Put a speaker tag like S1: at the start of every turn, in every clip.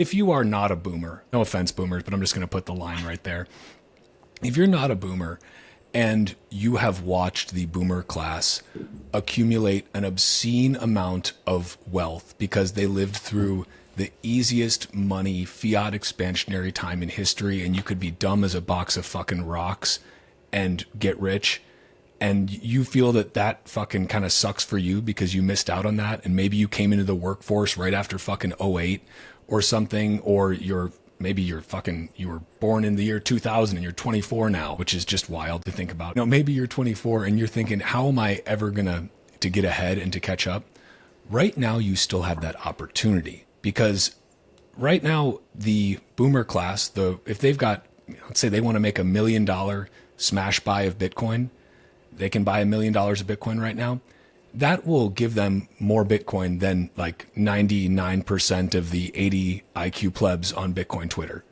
S1: if you are not a boomer, no offense, boomers, but I'm just going to put the line right there. If you're not a boomer and you have watched the boomer class accumulate an obscene amount of wealth because they lived through the easiest money fiat expansionary time in history, and you could be dumb as a box of fucking rocks and get rich, and you feel that that fucking kind of sucks for you because you missed out on that, and maybe you came into the workforce right after fucking '08 or something, or maybe you were born in the year 2000 and you're 24 now, which is just wild to think about. Maybe you're 24 and you're thinking, how am I ever gonna to get ahead and to catch up? Right now, you still have that opportunity, because right now the boomer class, if they've got, let's say they want to make $1 million smash buy of Bitcoin, they can buy $1 million of Bitcoin right now. That will give them more Bitcoin than like 99% of the 80 IQ plebs on Bitcoin Twitter.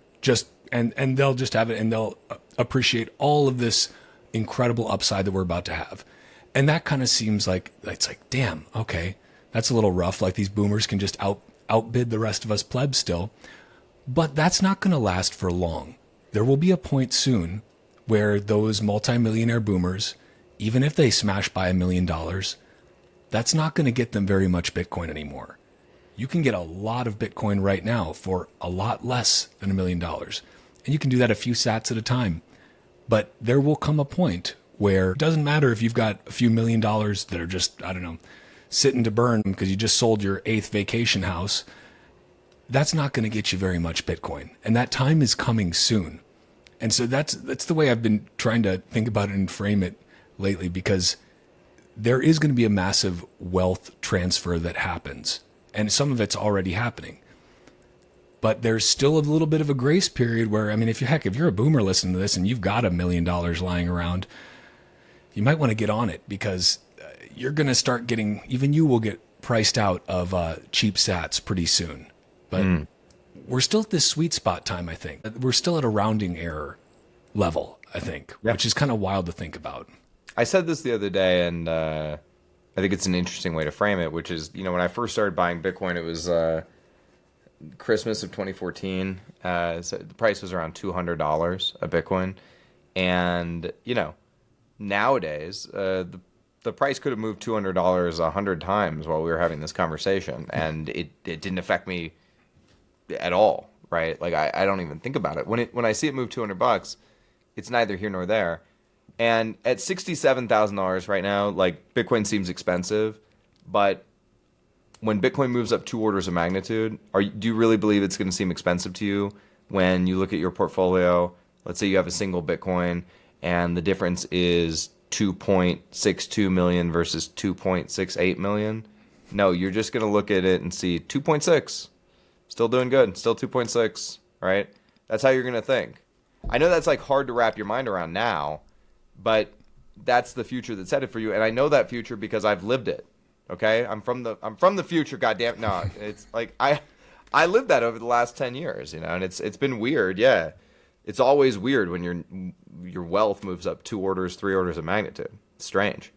S1: And they'll just have it, and they'll appreciate all of this incredible upside that we're about to have. And that kind of seems like, it's like, damn, okay, that's a little rough. Like these boomers can just outbid the rest of us plebs still. But that's not going to last for long. There will be a point soon where those multi-millionaire boomers, even if they smash by $1 million, that's not going to get them very much Bitcoin anymore. You can get a lot of Bitcoin right now for a lot less than $1 million. And you can do that a few sats at a time. But there will come a point where it doesn't matter if you've got a few $1 million that are just, I don't know, sitting to burn because you just sold your 8th vacation house. That's not going to get you very much Bitcoin. And that time is coming soon. And so that's the way I've been trying to think about it and frame it lately, because there is going to be a massive wealth transfer that happens, and some of it's already happening. But there's still a little bit of a grace period where, I mean, if you're a boomer listening to this and you've got $1 million lying around, you might want to get on it, because you're going to start getting, even you will get priced out of cheap sats pretty soon. But we're still at this sweet spot time, I think. We're still at a rounding error level, I think, which is kind of wild to think about.
S2: I said this the other day, and I think it's an interesting way to frame it, which is, when I first started buying Bitcoin, it was Christmas of 2014. So the price was around $200 a Bitcoin. And, nowadays, the price could have moved $200 100 times while we were having this conversation, and it didn't affect me at all, right? Like, I don't even think about it. When I see it move $200, it's neither here nor there. And at $67,000 right now, like, Bitcoin seems expensive, but when Bitcoin moves up 2 orders of magnitude, do you really believe it's going to seem expensive to you when you look at your portfolio? Let's say you have a single Bitcoin and the difference is 2.62 million versus 2.68 million. No, you're just going to look at it and see 2.6, still doing good, still 2.6, right? That's how you're going to think. I know that's like hard to wrap your mind around now, but that's the future that's headed for you, and I know that future because I've lived it. Okay, I'm from the future. Goddamn, no, it's like I lived that over the last 10 years, and it's been weird. Yeah, it's always weird when your wealth moves up 2 orders, 3 orders of magnitude. It's strange.